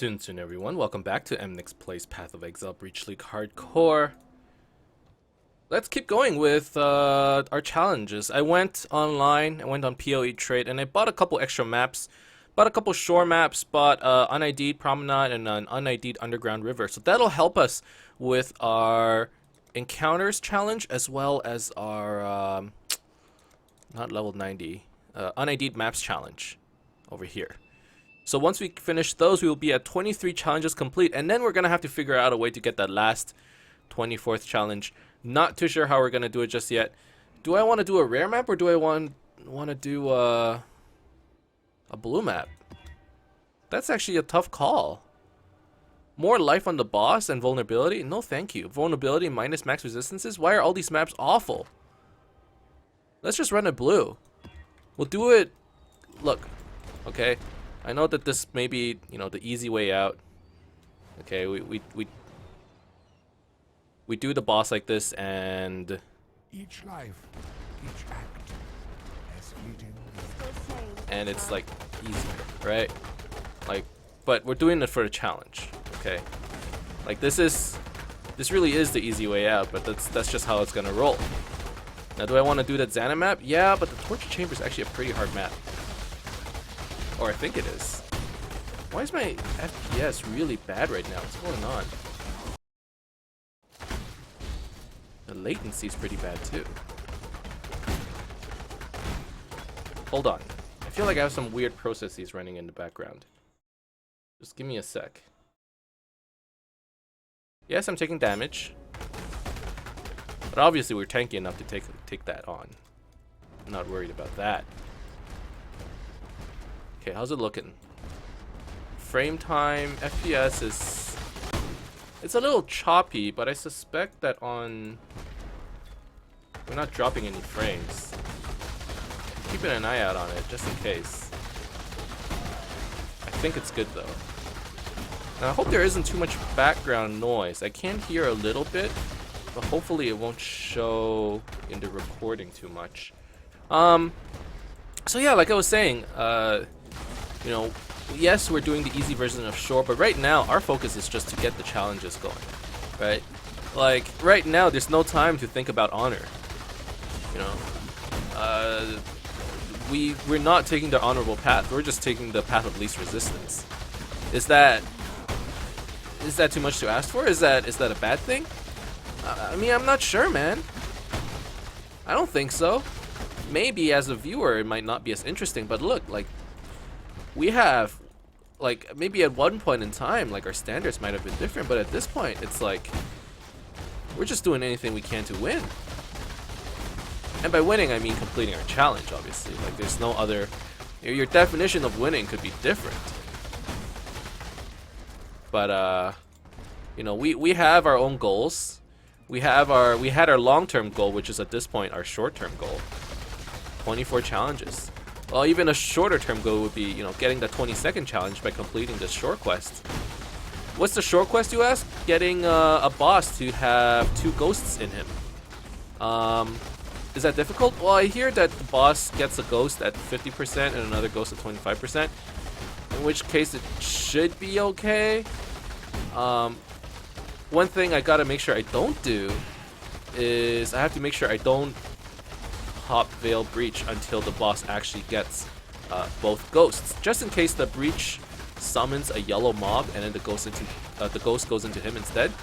Soon everyone, welcome back to Emnix Plays Path of Exile Breach League Hardcore. Let's keep going with our challenges. I went online, I went on PoE Trade, and I bought a couple extra maps. Bought a couple shore maps, bought unID'd Promenade and an unID'd Underground River. So that'll help us with our Encounters challenge, as well as our, not level 90, unID'd Maps challenge over here. So once we finish those, we will be at 23 challenges complete, and then we're going to have to figure out a way to get that last 24th challenge. Not too sure how we're going to do it just yet. Do I want to do a rare map, or do I want to do a blue map? That's actually a tough call. More life on the boss and vulnerability? No thank you. Vulnerability minus max resistances? Why are all these maps awful? Let's just run a blue. We'll do it... Look, okay? I know that this may be, you know, the easy way out. Okay, we do the boss like this, and each life, each act, as fleeting. And it's like easier, right? Like, but we're doing it for a challenge, okay? Like this really is the easy way out, but that's just how it's gonna roll. Now, do I want to do that Xana map? Yeah, but the Torture Chamber is actually a pretty hard map. Or I think it is. Why is my FPS really bad right now? What's going on? The latency is pretty bad too. Hold on. I feel like I have some weird processes running in the background. Just give me a sec. Yes, I'm taking damage. But obviously we're tanky enough to take that on. I'm not worried about that. Okay, how's it looking? Frame time, FPS is... It's a little choppy, but I suspect that on... We're not dropping any frames. Keeping an eye out on it, just in case. I think it's good, though. Now, I hope there isn't too much background noise. I can hear a little bit, but hopefully it won't show in the recording too much. So yeah, like I was saying, you know, yes, we're doing the easy version of shore, but right now our focus is just to get the challenges going, right? Like right now, there's no time to think about honor. You know, we're not taking the honorable path. We're just taking the path of least resistance. Is that too much to ask for? Is that a bad thing? I mean, I'm not sure, man. I don't think so. Maybe as a viewer, it might not be as interesting, but look, like. We have, like, maybe at one point in time, like, our standards might have been different, but at this point, it's like, we're just doing anything we can to win. And by winning, I mean completing our challenge, obviously. Like, there's no other, your definition of winning could be different. But, you know, we have our own goals. We had our long-term goal, which is at this point our short-term goal. 24 challenges. Well, even a shorter term goal would be, you know, getting the 22nd challenge by completing this shore quest. What's the shore quest, you ask? Getting a boss to have 2 ghosts in him. Is that difficult? Well, I hear that the boss gets a ghost at 50% and another ghost at 25%. In which case it should be okay. One thing I gotta make sure I don't do is I have to make sure I don't hop Veil Breach until the boss actually gets both ghosts, just in case the breach summons a yellow mob and then the ghost goes into him instead.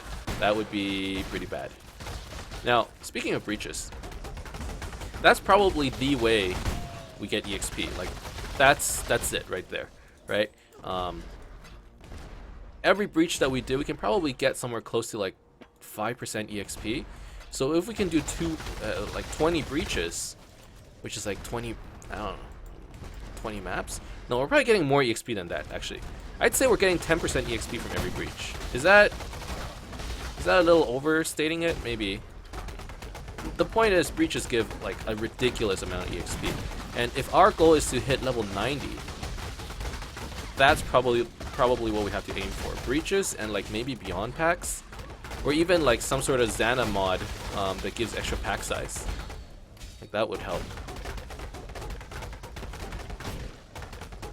That would be pretty bad. Now, speaking of breaches, that's probably the way we get EXP. Like, that's it right there, right? Every breach that we do, we can probably get somewhere close to like 5% EXP. So if we can do like 20 breaches, which is like 20, I don't know, 20 maps? No, we're probably getting more EXP than that, actually. I'd say we're getting 10% EXP from every breach. Is that a little overstating it? Maybe. The point is, breaches give like a ridiculous amount of EXP. And if our goal is to hit level 90, that's probably what we have to aim for. Breaches and like maybe beyond packs. Or even like some sort of Xana mod that gives extra pack size. Like that would help.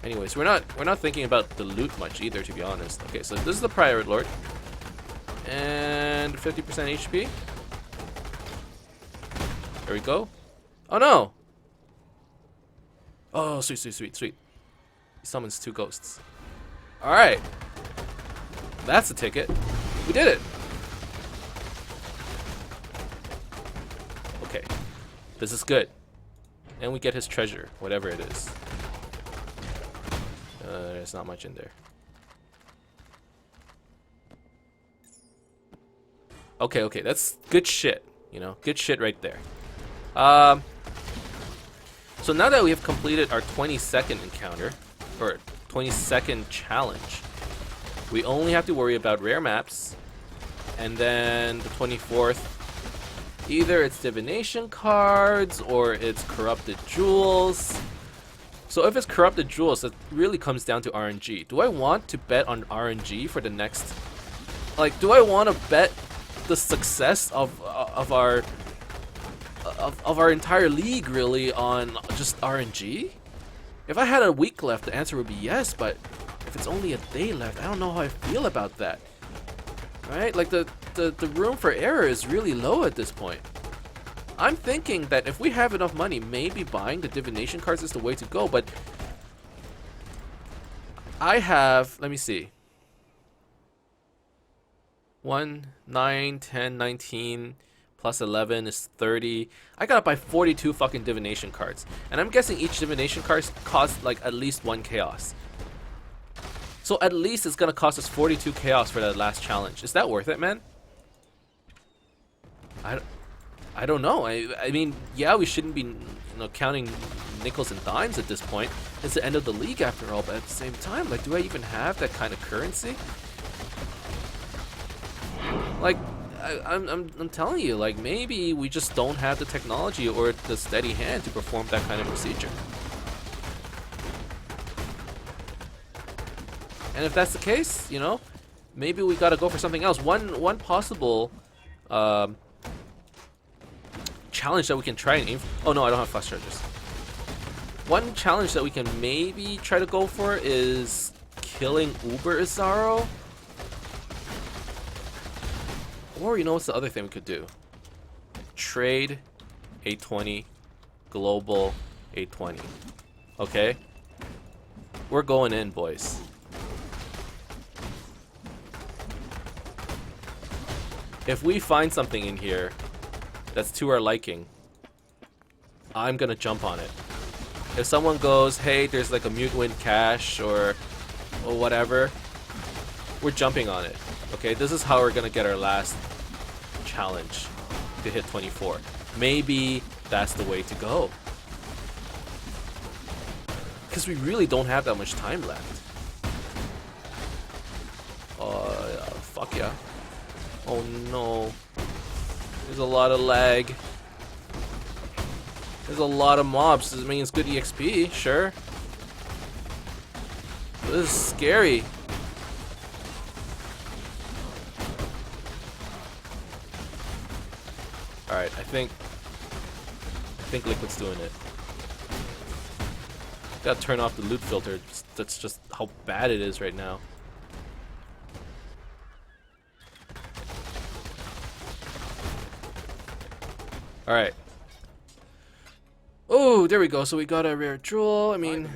Anyways, we're not thinking about the loot much either, to be honest. Okay, so this is the Pirate Lord. And 50% HP. There we go. Oh no! Oh, sweet, sweet, sweet, sweet. He summons 2 ghosts. Alright. That's the ticket. We did it! Okay. This is good. And we get his treasure, whatever it is. There's not much in there. Okay, okay, that's good shit. You know, good shit right there. So now that we have completed our 22nd encounter, or 22nd challenge, we only have to worry about rare maps, and then the 24th, either it's divination cards or it's corrupted jewels. So if it's corrupted jewels, it really comes down to RNG. Do I want to bet on RNG for the next, like, do I want to bet the success of our entire league really on just RNG? If I had a week left, the answer would be yes, but if it's only a day left, I don't know how I feel about that. Right? Like the room for error is really low at this point. I'm thinking that if we have enough money, maybe buying the divination cards is the way to go, but I have, let me see. 1, 9, 10, 19, plus 11 is 30. I gotta buy 42 fucking divination cards. And I'm guessing each divination card costs like at least 1 chaos. So at least it's gonna cost us 42 chaos for that last challenge. Is that worth it, man? I don't know. I mean, yeah, we shouldn't be, you know, counting nickels and dimes at this point. It's the end of the league after all, but at the same time, like, do I even have that kind of currency? Like, I'm telling you, like, maybe we just don't have the technology or the steady hand to perform that kind of procedure. And if that's the case, you know, maybe we gotta go for something else. One possible challenge that we can try and aim for. Oh no, I don't have fast charges. One challenge that we can maybe try to go for is killing Uber Izaro. Or you know what's the other thing we could do? Trade 820, global 820. Okay? We're going in, boys. If we find something in here that's to our liking, I'm gonna jump on it. If someone goes, hey, there's like a mute wind cache or whatever, we're jumping on it. Okay, this is how we're gonna get our last challenge to hit 24. Maybe that's the way to go. Because we really don't have that much time left. Fuck yeah. Oh no. There's a lot of lag. There's a lot of mobs. Does it mean it's good EXP? Sure. This is scary. Alright, I think Liquid's doing it. Gotta turn off the loot filter. That's just how bad it is right now. Alright. Oh, there we go. So we got a rare jewel. I mean,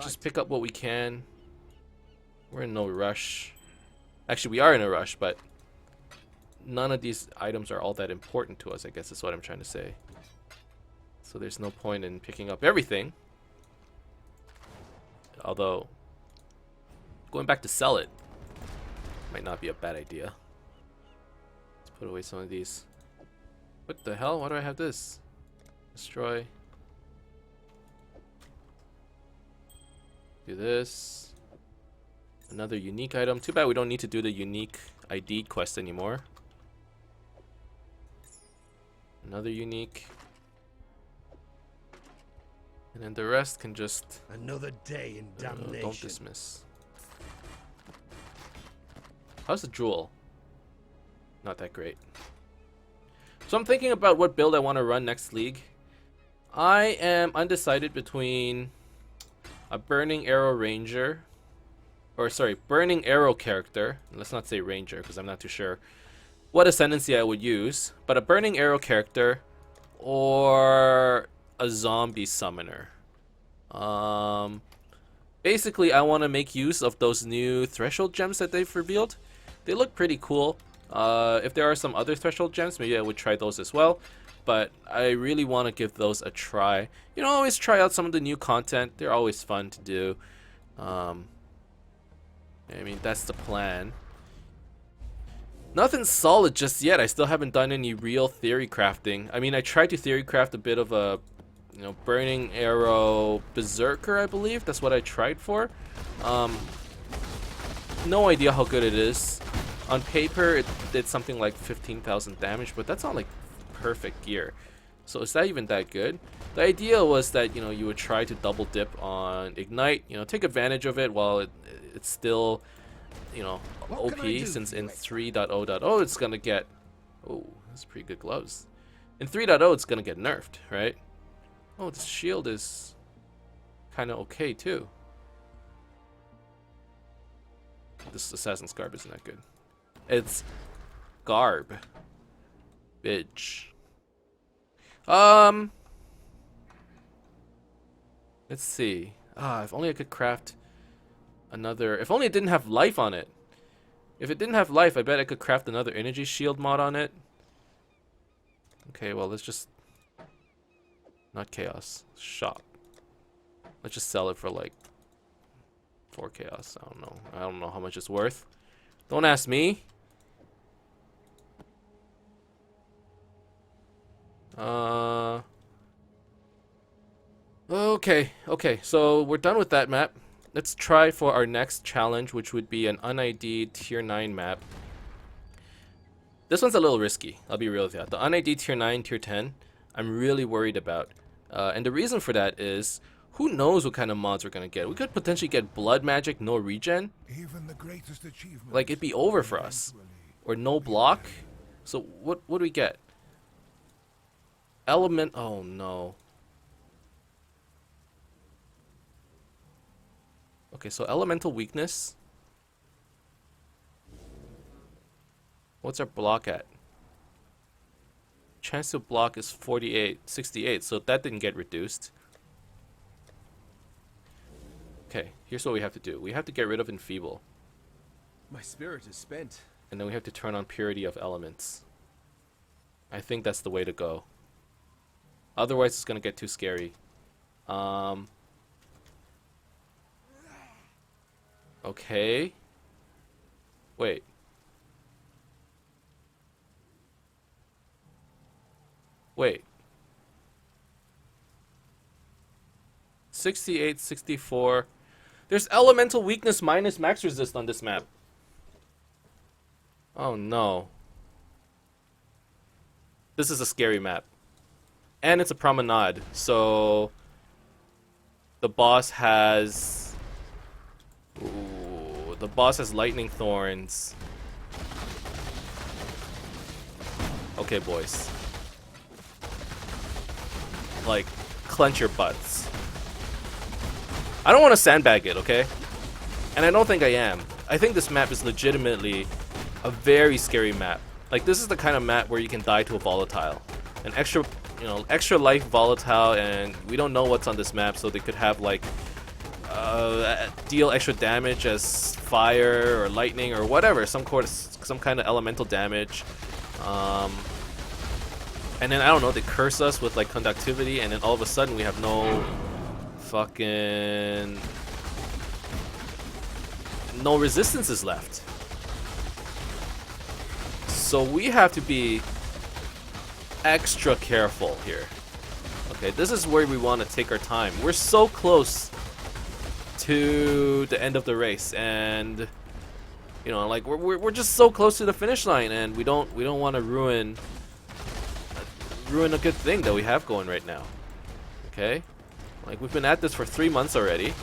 just pick up what we can. We're in no rush. Actually, we are in a rush, but none of these items are all that important to us, I guess is what I'm trying to say. So there's no point in picking up everything. Although, going back to sell it might not be a bad idea. Let's put away some of these. What the hell? Why do I have this? Destroy. Do this. Another unique item. Too bad we don't need to do the unique ID quest anymore. Another unique. And then the rest can just... Another day in damnation. Don't dismiss. How's the jewel? Not that great. So I'm thinking about what build I want to run next league. I am undecided between a Burning Arrow Ranger, or sorry, Burning Arrow character. Let's not say Ranger because I'm not too sure what ascendancy I would use, but a Burning Arrow character or a zombie summoner. Basically, I want to make use of those new threshold gems that they've revealed. They look pretty cool. If there are some other threshold gems, maybe I would try those as well. But I really want to give those a try. You know, always try out some of the new content. They're always fun to do. I mean, that's the plan. Nothing solid just yet. I still haven't done any real theory crafting. I mean, I tried to theory craft a bit of a, you know, Burning Arrow Berserker, I believe. That's what I tried for. No idea how good it is. On paper, it did something like 15,000 damage, but that's on like perfect gear. So is that even that good? The idea was that, you know, you would try to double dip on Ignite, you know, take advantage of it while it's still, you know, OP, since in 3.0.0 it's gonna get, oh, that's pretty good gloves. In 3.0 it's gonna get nerfed, right? Oh, this shield is kind of okay too. This Assassin's Garb isn't that good. It's garb. Bitch. Let's see. If only I could craft another. If only it didn't have life on it. If it didn't have life, I bet I could craft another energy shield mod on it. Okay, well, let's just. Not chaos. Shop. Let's just sell it for like 4 chaos. I don't know. I don't know how much it's worth. Don't ask me. Okay, so we're done with that map. Let's try for our next challenge, which would be an UnID'd tier 9 map. This one's a little risky, I'll be real with you. The UnID'd tier 9, tier 10, I'm really worried about. And the reason for that is, who knows what kind of mods we're gonna get. We could potentially get blood magic, no regen. Even the greatest achievement. Like, it'd be over for us. Or no block. So what do we get? Element, oh no. Okay, so elemental weakness. What's our block at? Chance to block is 68, so that didn't get reduced. Okay, here's what we have to do. We have to get rid of Enfeeble. My spirit is spent. And then we have to turn on Purity of Elements. I think that's the way to go. Otherwise, it's gonna get too scary. Okay. Wait. Wait. 68, 64. There's elemental weakness minus max resist on this map. Oh no. This is a scary map. And it's a promenade, so the boss has the boss has lightning thorns. Okay, boys. Like, clench your butts. I don't want to sandbag it, okay? And I don't think I am. I think this map is legitimately a very scary map. Like, this is the kind of map where you can die to a volatile. An extra, you know, extra life volatile, and we don't know what's on this map, so they could have, like, deal extra damage as fire or lightning or whatever, some kind of elemental damage. And then, I don't know, they curse us with, like, conductivity, and then all of a sudden we have no fucking... no resistances left. So we have to be extra careful here. Okay, this is where we want to take our time. We're so close to the end of the race, and you know, like we're just so close to the finish line, and we don't want to ruin a good thing that we have going right now. Okay, like we've been at this for 3 months already.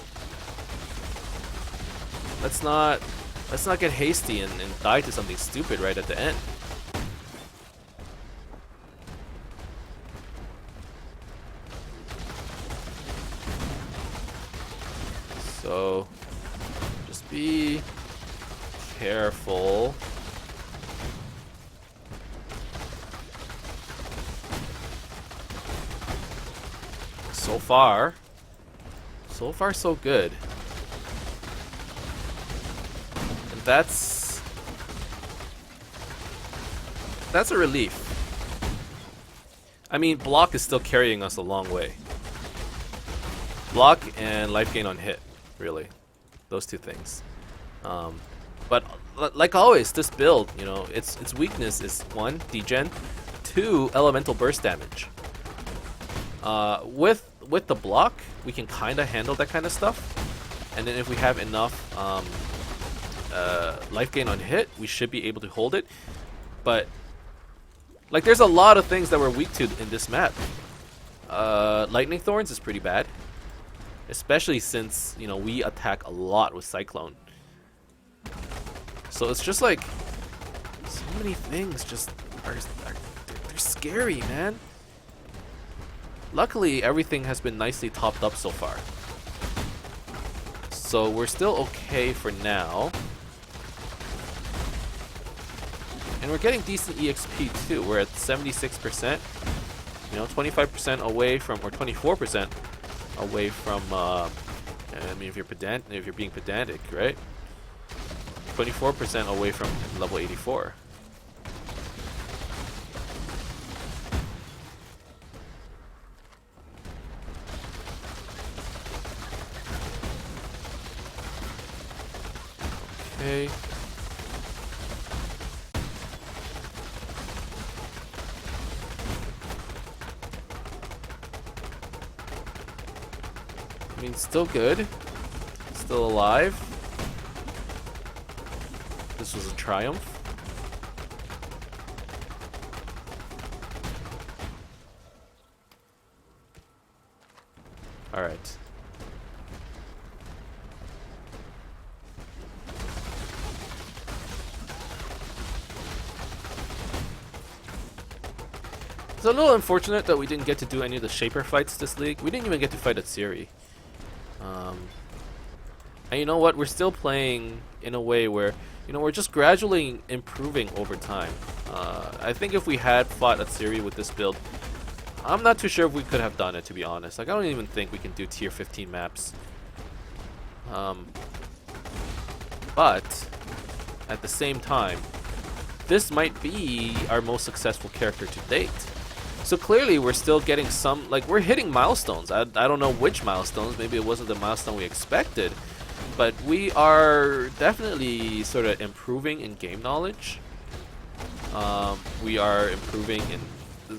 Let's not get hasty and die to something stupid right at the end. So just be careful. So far so good. And that's a relief. I mean, block is still carrying us a long way. Block and life gain on hit, really. Those two things. But like always, this build, you know, its weakness is 1, degen, 2, elemental burst damage. With the block, we can kind of handle that kind of stuff, and then if we have enough life gain on hit, we should be able to hold it. But like, there's a lot of things that we're weak to in this map. Lightning Thorns is pretty bad, especially since, you know, we attack a lot with Cyclone. So it's just like so many things just they're scary, man. Luckily, everything has been nicely topped up so far. So we're still okay for now. And we're getting decent EXP too. We're at 76%. You know, 25% away from, or 24% away from, I mean, if you're being pedantic, right? 24% away from level 84. Okay. I mean, still good. Still alive. This was a triumph. All right. It's a little unfortunate that we didn't get to do any of the Shaper fights this league. We didn't even get to fight at Siri. And you know what? We're still playing in a way where, you know, we're just gradually improving over time. I think if we had fought at Siri with this build, I'm not too sure if we could have done it, to be honest. Like, I don't even think we can do tier 15 maps. But at the same time, this might be our most successful character to date. So clearly we're still getting some, like, we're hitting milestones. I don't know which milestones. Maybe it wasn't the milestone we expected. But we are definitely sort of improving in game knowledge. We are improving in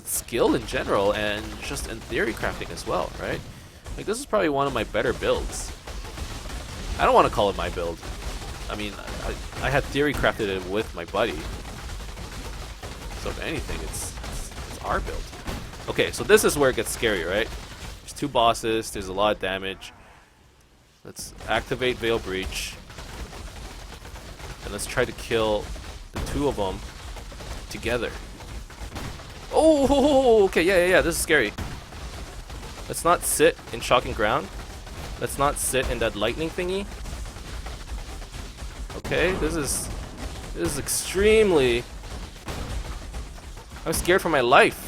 skill in general, and just in theory crafting as well, right? Like, this is probably one of my better builds. I don't want to call it my build. I mean, I had theory crafted it with my buddy. So if anything, it's our build. Okay, so this is where it gets scary, right? There's 2 bosses, there's a lot of damage. Let's activate Veil Breach. And let's try to kill the 2 of them together. Oh, okay, yeah, this is scary. Let's not sit in shocking ground. Let's not sit in that lightning thingy. Okay, this is extremely... I'm scared for my life.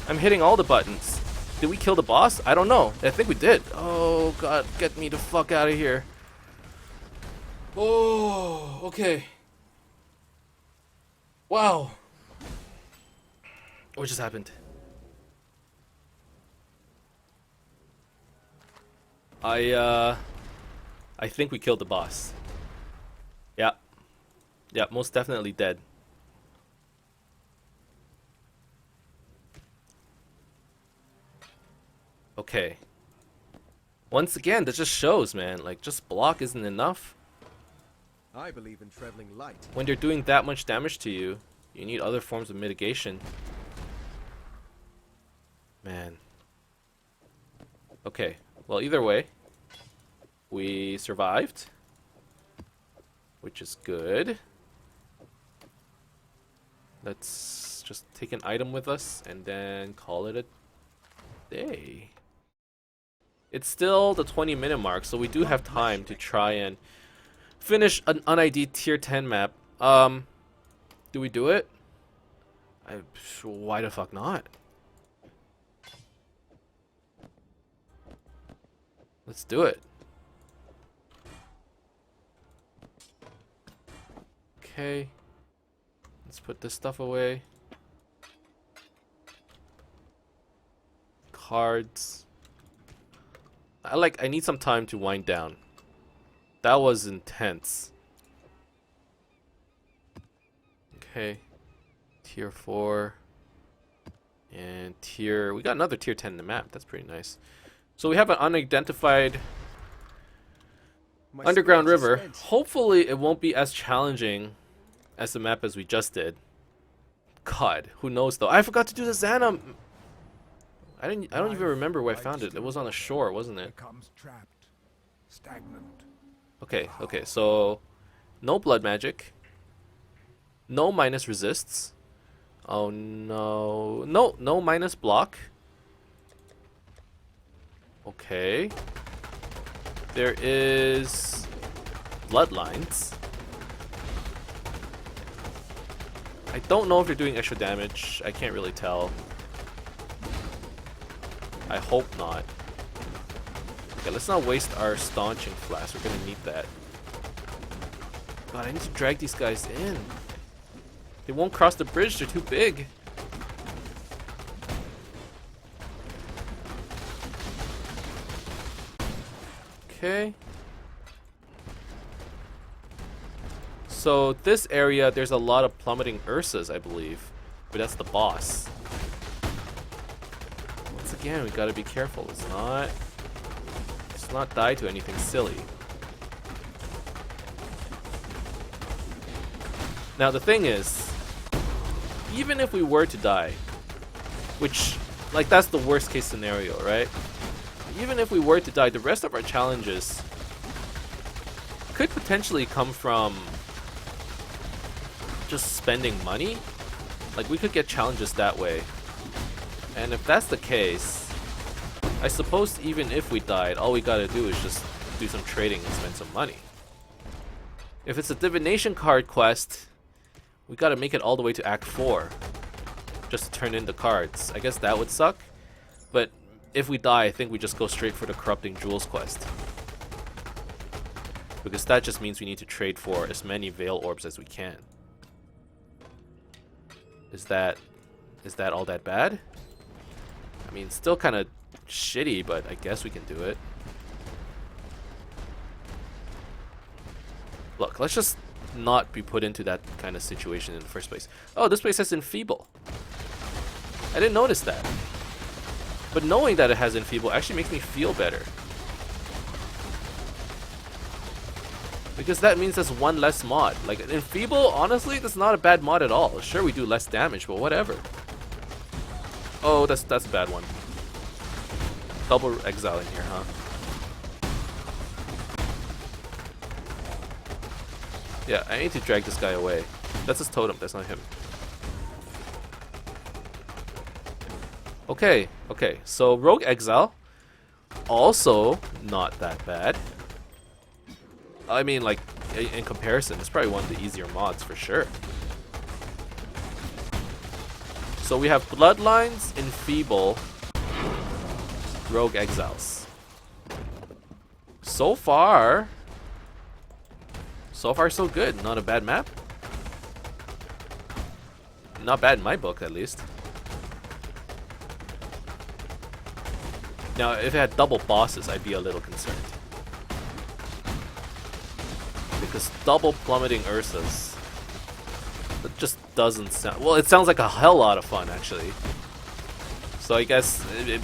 I'm hitting all the buttons. Did we kill the boss? I don't know. I think we did. Oh god, get me the fuck out of here. Oh, okay. Wow. What just happened? I think we killed the boss. Yeah. Yeah, most definitely dead. Okay. Once again, that just shows, man, like, just block isn't enough. I believe in traveling light. When they're doing that much damage to you, you need other forms of mitigation. Man. Okay. Well, either way, we survived, which is good. Let's just take an item with us and then call it a day. It's still the 20-minute mark, so we do have time to try and finish an un-ID tier 10 map. Do we do it? Why the fuck not? Let's do it. Okay. Let's put this stuff away. Cards. I need some time to wind down. That was intense. Okay. Tier 4. And we got another tier 10 in the map. That's pretty nice. So we have an unidentified underground river. Hopefully it won't be as challenging as the map as we just did. God, who knows though. I forgot to do the Xana. I don't even remember where I found it. It was on the shore, wasn't it? Becomes trapped, stagnant. Okay, so no blood magic. No minus resists. Oh no. No minus block. Okay. There is bloodlines. I don't know if they're doing extra damage. I can't really tell. I hope not. Okay, let's not waste our staunching flask. We're gonna need that. God, I need to drag these guys in. They won't cross the bridge. They're too big. Okay. So this area, there's a lot of plummeting Ursas, I believe. But that's the boss. Once again, we gotta be careful. Let's not die to anything silly. Now the thing is, even if we were to die, which, like, that's the worst case scenario, right? Even if we were to die, the rest of our challenges could potentially come from just spending money. Like, we could get challenges that way. And if that's the case, I suppose even if we died, all we gotta do is just do some trading and spend some money. If it's a divination card quest, we gotta make it all the way to Act 4 just to turn in the cards. I guess that would suck, but if we die, I think we just go straight for the Corrupting Jewels quest. Because that just means we need to trade for as many Veil Orbs as we can. Is that all that bad? I mean, still kind of shitty, but I guess we can do it. Look, let's just not be put into that kind of situation in the first place. Oh, this place has Enfeeble. I didn't notice that. But knowing that it has Enfeeble actually makes me feel better. Because that means there's one less mod. Like, Enfeeble, honestly, that's not a bad mod at all. Sure, we do less damage, but whatever. Oh, that's a bad one. Double Exile in here, huh? Yeah, I need to drag this guy away. That's his totem, that's not him. Okay, so Rogue Exile, also not that bad. I mean, like, in comparison, it's probably one of the easier mods for sure. So we have Bloodlines, Enfeeble, Rogue Exiles. So far so good. Not a bad map. Not bad in my book, at least. Now, if it had double bosses, I'd be a little concerned. Because double plummeting Ursas, that just doesn't sound... Well, it sounds like a hell lot of fun, actually. So I guess it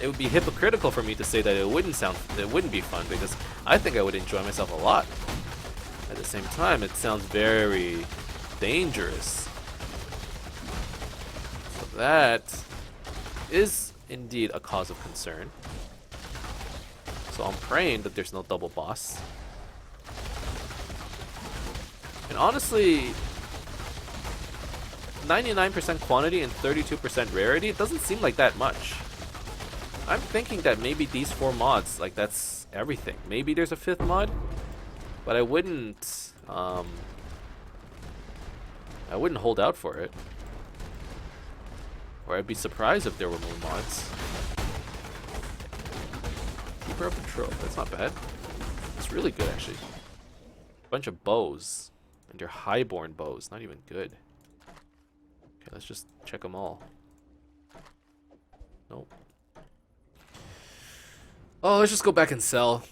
would be hypocritical for me to say that it wouldn't be fun, because I think I would enjoy myself a lot. At the same time, it sounds very dangerous. So that is indeed a cause of concern. So I'm praying that there's no double boss. And honestly, 99% quantity and 32% rarity, it doesn't seem like that much. I'm thinking that maybe these 4 mods, like that's everything. Maybe there's a 5th mod, but I wouldn't hold out for it. Or I'd be surprised if there were more mods. Keeper of the Trove, that's not bad. It's really good actually. Bunch of bows. And they're highborn bows, not even good. Okay, let's just check them all. Nope. Oh, let's just go back and sell.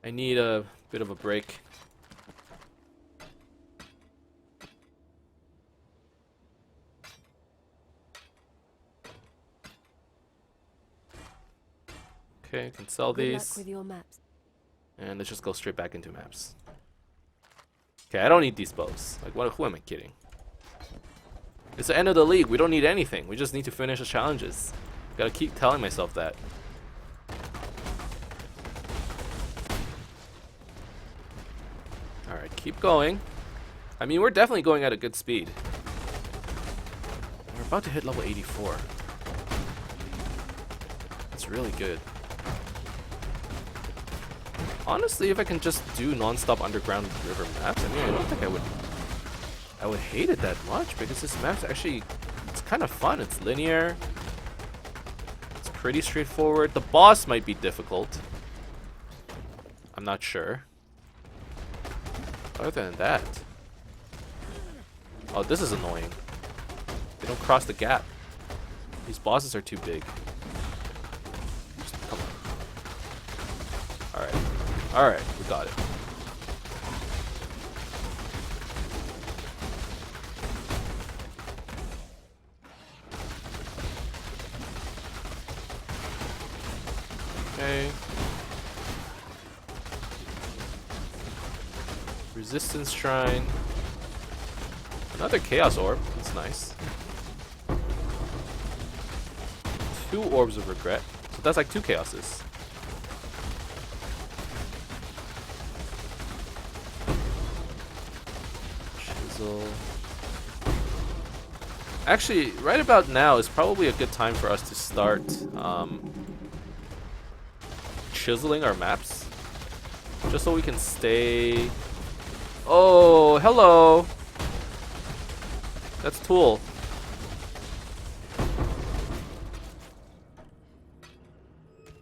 I need a bit of a break. Okay, I can sell Good luck these. with your maps. And let's just go straight back into maps. Okay, I don't need these bows. Like, what? Who am I kidding? It's the end of the league. We don't need anything. We just need to finish the challenges. Gotta keep telling myself that. Alright, keep going. I mean, we're definitely going at a good speed. We're about to hit level 84. That's really good. Honestly, if I can just do non-stop underground river maps, I mean, I don't think I would hate it that much, because this map's actually, it's kind of fun. It's linear. It's pretty straightforward. The boss might be difficult. I'm not sure. Other than that, oh, this is annoying. They don't cross the gap. These bosses are too big. Just, come on. Alright. Alright, we got it. Okay. Resistance Shrine. Another Chaos Orb. That's nice. 2 Orbs of Regret. So that's like 2 Chaoses. Chisel. Actually, right about now is probably a good time for us to start chiseling our maps. Just so we can stay... Oh, hello! That's Tool.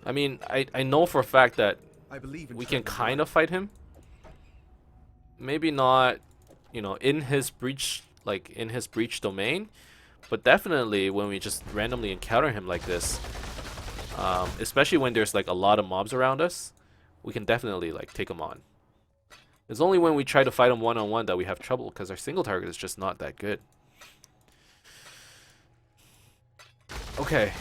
I mean, I know for a fact that I believe in we can traveling kind light. of fight him. Maybe not, you know, in his breach, like in his breach domain, but definitely when we just randomly encounter him like this, especially when there's like a lot of mobs around us, we can definitely like take him on. It's only when we try to fight him one-on-one that we have trouble, because our single target is just not that good. Okay.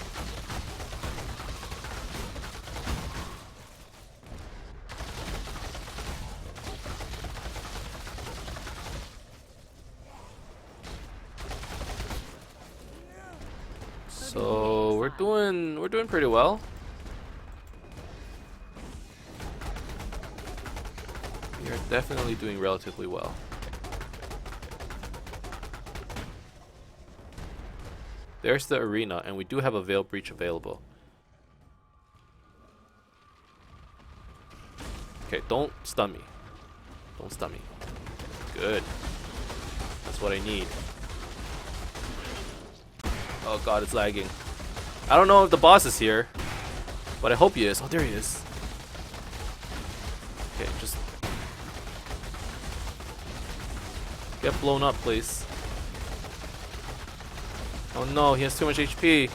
So we're doing pretty well. We are definitely doing relatively well. There's the arena, and we do have a Veil Breach available. Okay, don't stun me. Don't stun me. Good. That's what I need. Oh god, it's lagging. I don't know if the boss is here, but I hope he is. Oh, there he is. Okay, just get blown up, please. Oh no, he has too much HP.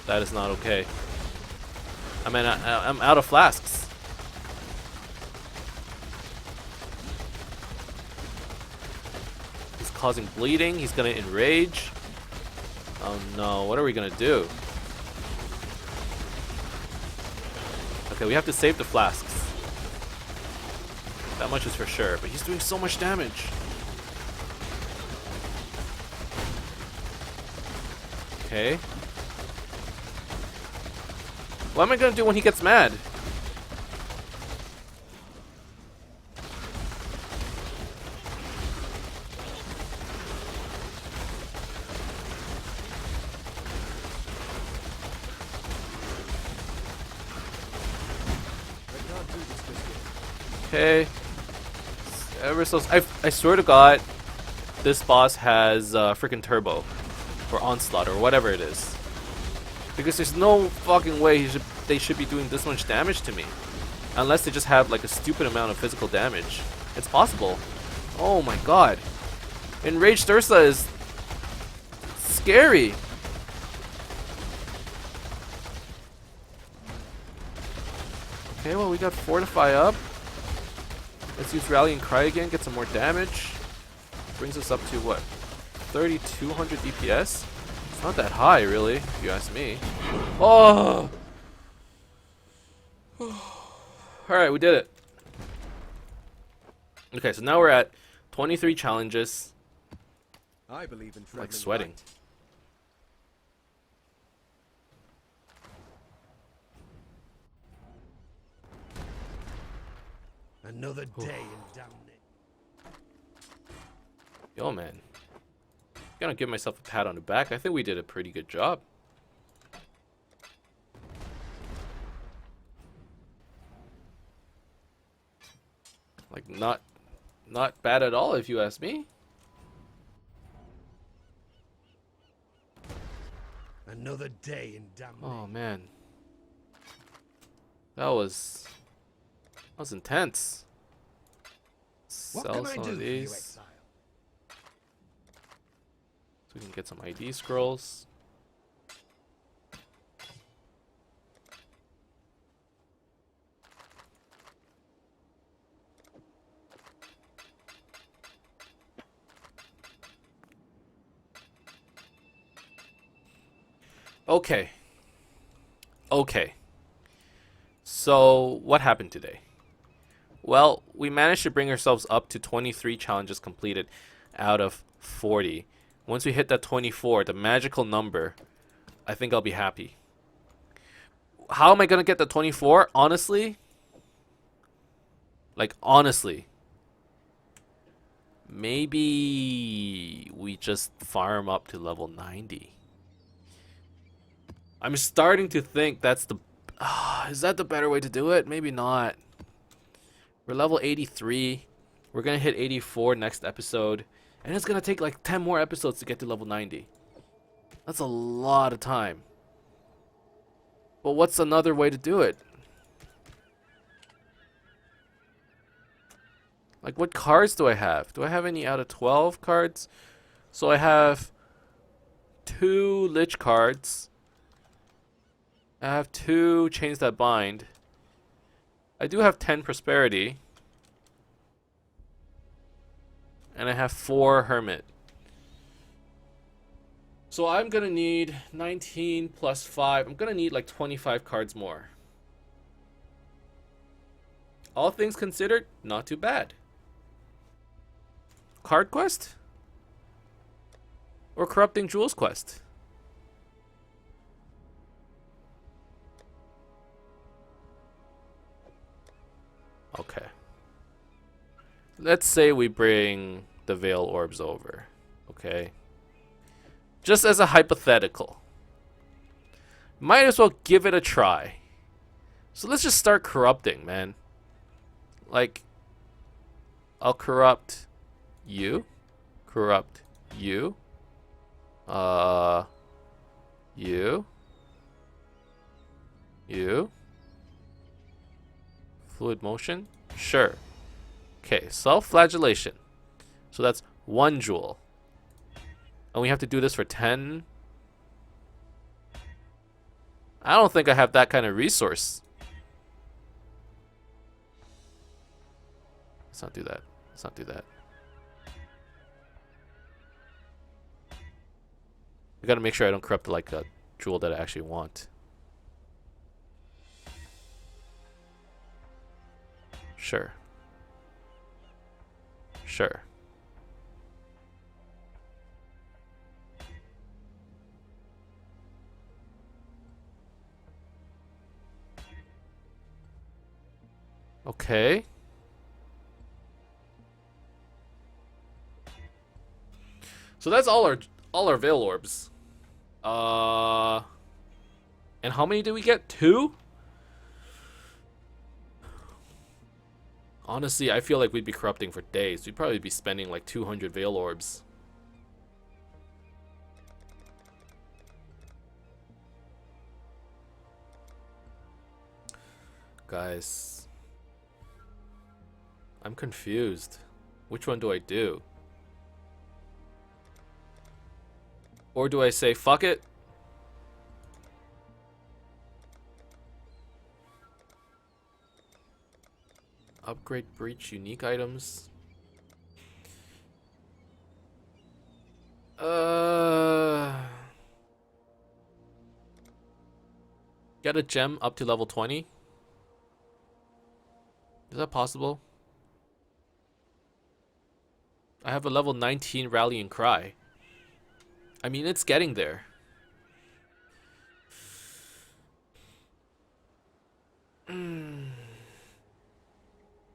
That is not okay. I mean, I'm out of flasks. He's causing bleeding. He's gonna enrage. Oh no, what are we gonna do? Okay, we have to save the flasks. That much is for sure, but he's doing so much damage. Okay. What am I gonna do when he gets mad? Okay. Ever so... I swear to God, this boss has freaking turbo. Or onslaught, or whatever it is. Because there's no fucking way they should be doing this much damage to me. Unless they just have like a stupid amount of physical damage. It's possible. Oh my god. Enraged Ursa is scary. Okay, well we got Fortify up. Let's use Rallying Cry again, get some more damage. Brings us up to what? 3,200 DPS? It's not that high really, if you ask me. Oh! Alright, we did it. Okay, so now we're at 23 challenges. I believe in I'm like traveling sweating. light. Another day in damnation. Yo, man. Gonna give myself a pat on the back. I think we did a pretty good job. Like, not bad at all, if you ask me. Another day in damnation. Oh, man. That was intense. What Sell can I some do of for you, these. Exile? So we can get some ID scrolls. Okay. Okay. So, what happened today? Well, we managed to bring ourselves up to 23 challenges completed out of 40. Once we hit that 24, the magical number, I think I'll be happy. How am I going to get the 24? Honestly? Like, honestly. Maybe we just farm up to level 90. I'm starting to think that's the... is that the better way to do it? Maybe not. We're level 83. We're going to hit 84 next episode. And it's going to take like 10 more episodes to get to level 90. That's a lot of time. But what's another way to do it? Like, what cards do I have? Do I have any out of 12 cards? So I have 2 Lich cards. I have 2 Chains That Bind. I do have 10 Prosperity. And I have 4 Hermit. So I'm gonna need 19 plus 5. I'm gonna need like 25 cards more. All things considered, not too bad. Card quest? Or Corrupting Jewels quest? Okay. Let's say we bring the Veil Orbs over. Okay. Just as a hypothetical. Might as well give it a try. So let's just start corrupting, man. Like, I'll corrupt you. Corrupt you. You. You. Fluid motion? Sure. Okay, self-flagellation. So that's 1 jewel. And we have to do this for 10. I don't think I have that kind of resource. Let's not do that. Let's not do that. We gotta make sure I don't corrupt like a jewel that I actually want. Sure. Sure. Okay. So that's all our Veil Orbs. And how many did we get? 2? Honestly, I feel like we'd be corrupting for days. We'd probably be spending like 200 Veil Orbs. Guys, I'm confused. Which one do I do? Or do I say, fuck it? Upgrade breach unique items. Get a gem up to level 20. Is that possible? I have a level 19 rallying cry. I mean, it's getting there.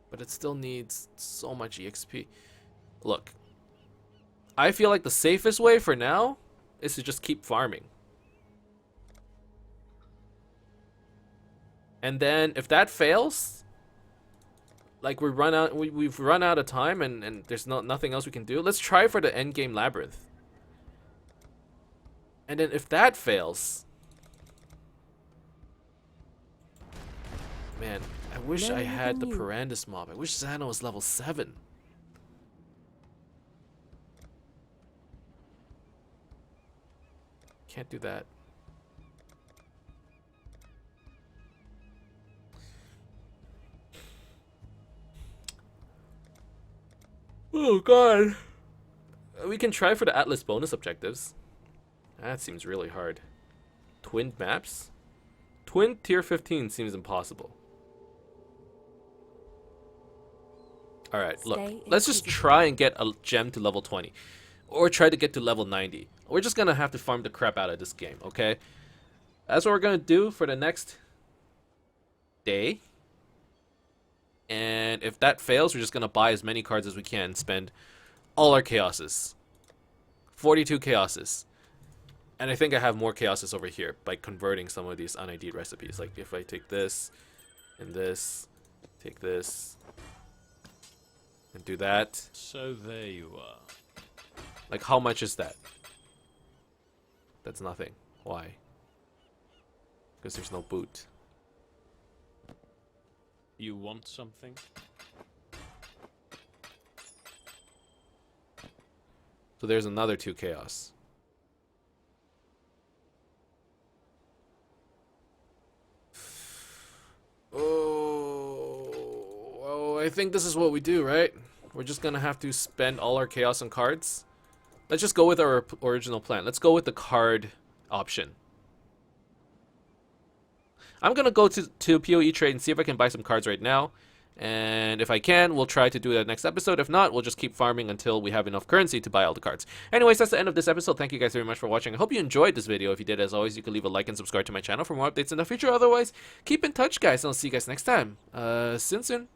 But it still needs so much EXP. Look, I feel like the safest way for now is to just keep farming. And then if that fails, like we've run out of time and there's nothing else we can do, let's try for the end game labyrinth. And then if that fails, man, I wish I had the Parandus mob. I wish Xano was level 7. Can't do that. Oh god. We can try for the Atlas bonus objectives. That seems really hard. Twin maps? Twin tier 15 seems impossible. Alright, look. Let's just try and get a gem to level 20. Or try to get to level 90. We're just gonna have to farm the crap out of this game, okay? That's what we're gonna do for the next day. And if that fails, we're just gonna buy as many cards as we can and spend all our chaoses. 42 chaoses. And I think I have more chaoses over here by converting some of these un-ID'd recipes. Like if I take this and this, take this, and do that. So there you are. Like how much is that? That's nothing. Why? Because there's no boot. You want something? So there's another 2 chaos. Oh, I think this is what we do, right? We're just gonna have to spend all our chaos on cards. Let's just go with our original plan. Let's go with the card option. I'm gonna go to PoE trade and see if I can buy some cards right now. And if I can, we'll try to do that next episode. If not, we'll just keep farming until we have enough currency to buy all the cards. Anyways, that's the end of this episode. Thank you guys very much for watching. I hope you enjoyed this video. If you did, as always, you can leave a like and subscribe to my channel for more updates in the future. Otherwise, keep in touch, guys, and I'll see you guys next time. See you soon.